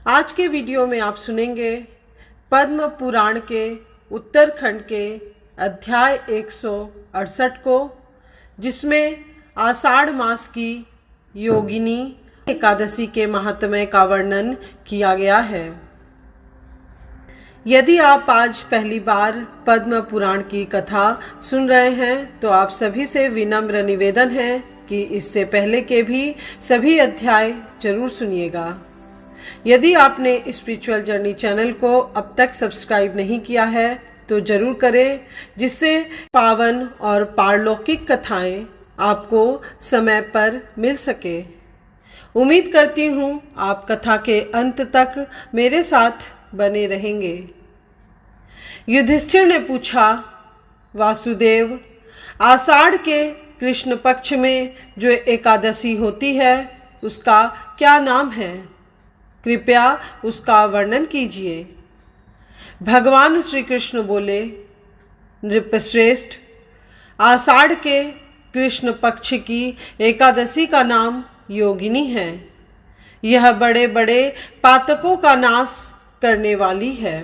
आज के वीडियो में आप सुनेंगे पद्म पुराण के उत्तरखंड के अध्याय 168 को, जिसमें आषाढ़ मास की योगिनी एकादशी के महात्म्य का वर्णन किया गया है। यदि आप आज पहली बार पद्म पुराण की कथा सुन रहे हैं तो आप सभी से विनम्र निवेदन है कि इससे पहले के भी सभी अध्याय जरूर सुनिएगा। यदि आपने स्पिरिचुअल जर्नी चैनल को अब तक सब्सक्राइब नहीं किया है तो जरूर करें, जिससे पावन और पारलौकिक कथाएं आपको समय पर मिल सके। उम्मीद करती हूँ आप कथा के अंत तक मेरे साथ बने रहेंगे। युधिष्ठिर ने पूछा, वासुदेव, आषाढ़ के कृष्ण पक्ष में जो एकादशी होती है उसका क्या नाम है? कृपया उसका वर्णन कीजिए। भगवान श्री कृष्ण बोले, नृपश्रेष्ठ, आषाढ़ के कृष्ण पक्ष की एकादशी का नाम योगिनी है। यह बड़े बड़े पातकों का नाश करने वाली है।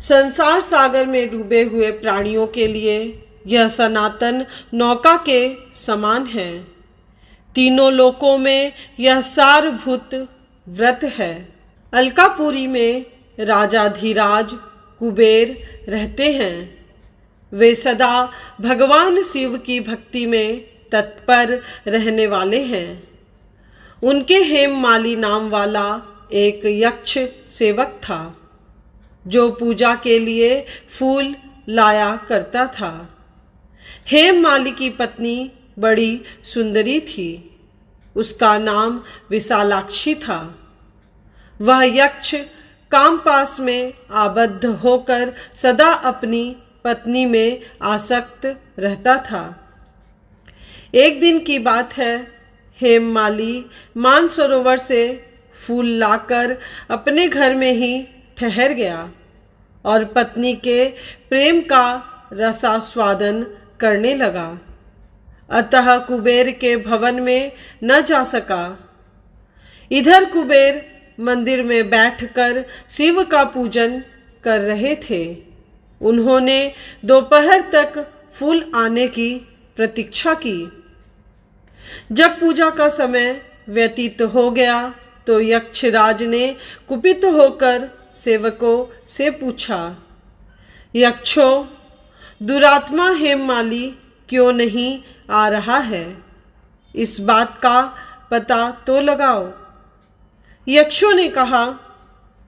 संसार सागर में डूबे हुए प्राणियों के लिए यह सनातन नौका के समान है। तीनों लोकों में यह सारभूत व्रत है। अलकापुरी में राजाधिराज कुबेर रहते हैं। वे सदा भगवान शिव की भक्ति में तत्पर रहने वाले हैं। उनके हेममाली नाम वाला एक यक्ष सेवक था जो पूजा के लिए फूल लाया करता था। हेममाली की पत्नी बड़ी सुंदरी थी। उसका नाम विशालाक्षी था। वह यक्ष कामपास में आबद्ध होकर सदा अपनी पत्नी में आसक्त रहता था। एक दिन की बात है, हेममाली मानसरोवर से फूल लाकर अपने घर में ही ठहर गया और पत्नी के प्रेम का रसास्वादन करने लगा। अतः कुबेर के भवन में न जा सका। इधर कुबेर मंदिर में बैठकर शिव का पूजन कर रहे थे। उन्होंने दोपहर तक फूल आने की प्रतीक्षा की। जब पूजा का समय व्यतीत हो गया तो यक्षराज ने कुपित होकर सेवकों से पूछा, यक्षों, दुरात्मा हेममाली क्यों नहीं आ रहा है? इस बात का पता तो लगाओ। यक्षों ने कहा,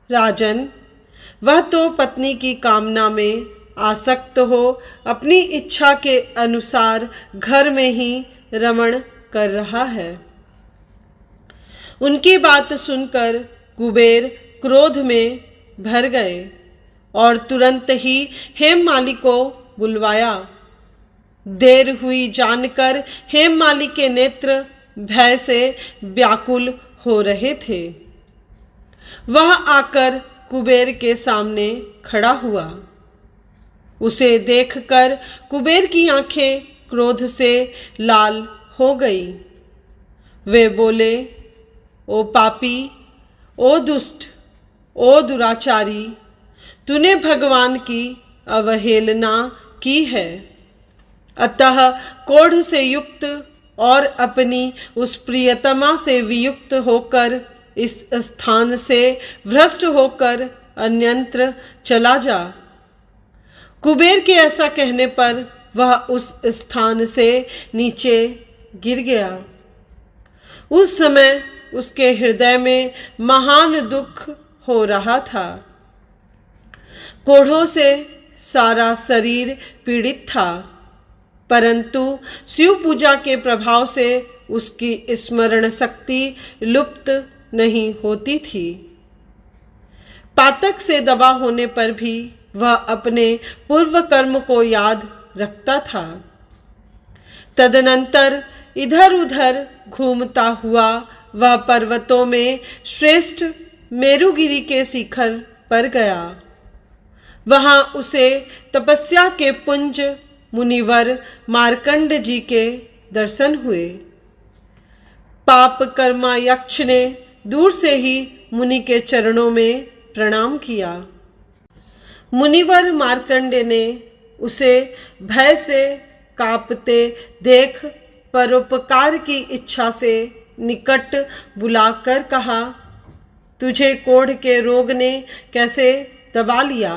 राजन, वह तो पत्नी की कामना में आसक्त हो अपनी इच्छा के अनुसार घर में ही रमण कर रहा है। उनकी बात सुनकर कुबेर क्रोध में भर गए और तुरंत ही हेममाली को बुलवाया। देर हुई जानकर हेममाली के नेत्र भय से व्याकुल हो रहे थे। वह आकर कुबेर के सामने खड़ा हुआ। उसे देखकर कुबेर की आंखें क्रोध से लाल हो गई। वे बोले, ओ पापी, ओ दुष्ट, ओ दुराचारी, तूने भगवान की अवहेलना की है। अतः क्रोध से युक्त और अपनी उस प्रियतमा से वियुक्त होकर इस स्थान से भ्रष्ट होकर अन्यत्र चला जा। कुबेर के ऐसा कहने पर वह उस स्थान से नीचे गिर गया। उस समय उसके हृदय में महान दुख हो रहा था। कोढ़ों से सारा शरीर पीड़ित था, परंतु शिव पूजा के प्रभाव से उसकी स्मरण शक्ति लुप्त नहीं होती थी। पातक से दबा होने पर भी वह अपने पूर्व कर्म को याद रखता था। तदनंतर इधर उधर घूमता हुआ वह पर्वतों में श्रेष्ठ मेरुगिरी के शिखर पर गया। वहां उसे तपस्या के पुंज मुनिवर मार्कंड जी के दर्शन हुए। पाप कर्मा यक्ष ने दूर से ही मुनि के चरणों में प्रणाम किया। मुनिवर मार्कंडेय ने उसे भय से कांपते देख परोपकार की इच्छा से निकट बुलाकर कहा, तुझे कोढ़ के रोग ने कैसे दबा लिया?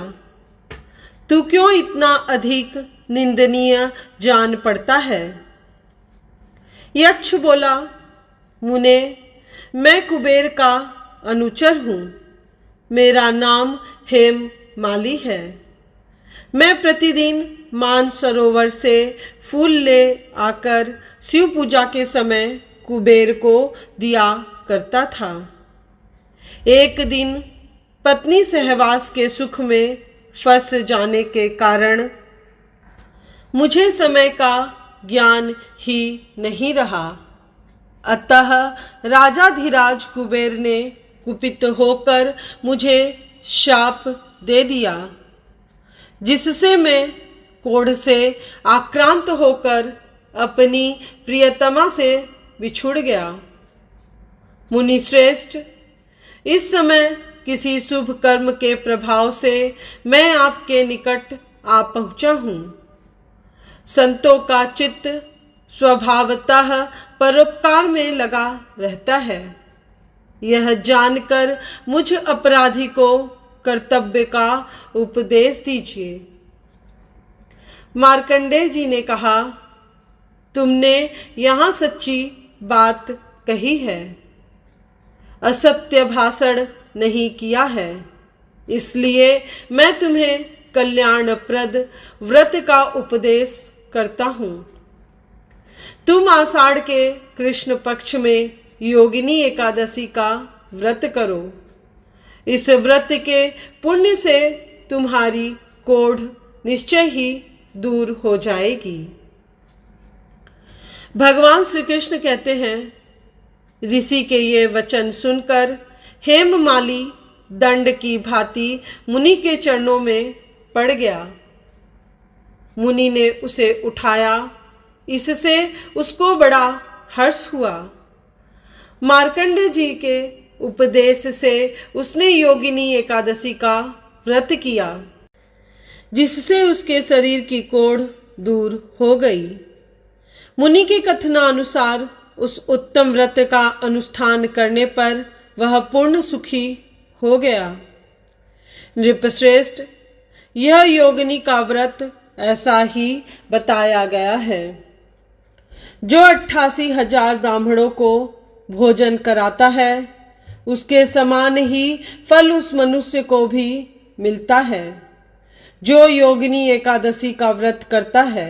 तू क्यों इतना अधिक निंदनीय जान पड़ता है? यक्ष बोला, मुने, मैं कुबेर का अनुचर हूँ। मेरा नाम हेम माली है। मैं प्रतिदिन मानसरोवर से फूल ले आकर शिव पूजा के समय कुबेर को दिया करता था। एक दिन पत्नी सहवास के सुख में फंस जाने के कारण मुझे समय का ज्ञान ही नहीं रहा। अतः राजाधिराज कुबेर ने कुपित होकर मुझे शाप दे दिया, जिससे मैं कोढ़ से आक्रांत होकर अपनी प्रियतमा से बिछुड़ गया। मुनि श्रेष्ठ, इस समय किसी शुभ कर्म के प्रभाव से मैं आपके निकट आ पहुँचा हूँ। संतों का चित्त स्वभावतः परोपकार में लगा रहता है। यह जानकर मुझ अपराधी को कर्तव्य का उपदेश दीजिए। मार्कंडेय जी ने कहा, तुमने यहाँ सच्ची बात कही है, असत्य भाषण नहीं किया है, इसलिए मैं तुम्हें कल्याणप्रद व्रत का उपदेश करता हूँ। तुम आषाढ़ के कृष्ण पक्ष में योगिनी एकादशी का व्रत करो। इस व्रत के पुण्य से तुम्हारी कोढ़ निश्चय ही दूर हो जाएगी। भगवान श्री कृष्ण कहते हैं, ऋषि के ये वचन सुनकर हेममाली दंड की भांति मुनि के चरणों में पड़ गया। मुनि ने उसे उठाया, इससे उसको बड़ा हर्ष हुआ। मार्कंडेय जी के उपदेश से उसने योगिनी एकादशी का व्रत किया, जिससे उसके शरीर की कोढ़ दूर हो गई। मुनि के कथनानुसार उस उत्तम व्रत का अनुष्ठान करने पर वह पूर्ण सुखी हो गया। नृपश्रेष्ठ, यह योगिनी का व्रत ऐसा ही बताया गया है। जो 88,000 ब्राह्मणों को भोजन कराता है, उसके समान ही फल उस मनुष्य को भी मिलता है जो योगिनी एकादशी का व्रत करता है।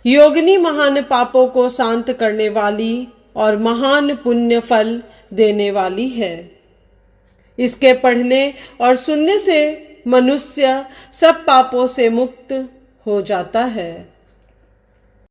योगिनी महान पापों को शांत करने वाली और महान पुण्य फल देने वाली है। इसके पढ़ने और सुनने से मनुष्य सब पापों से मुक्त हो जाता है।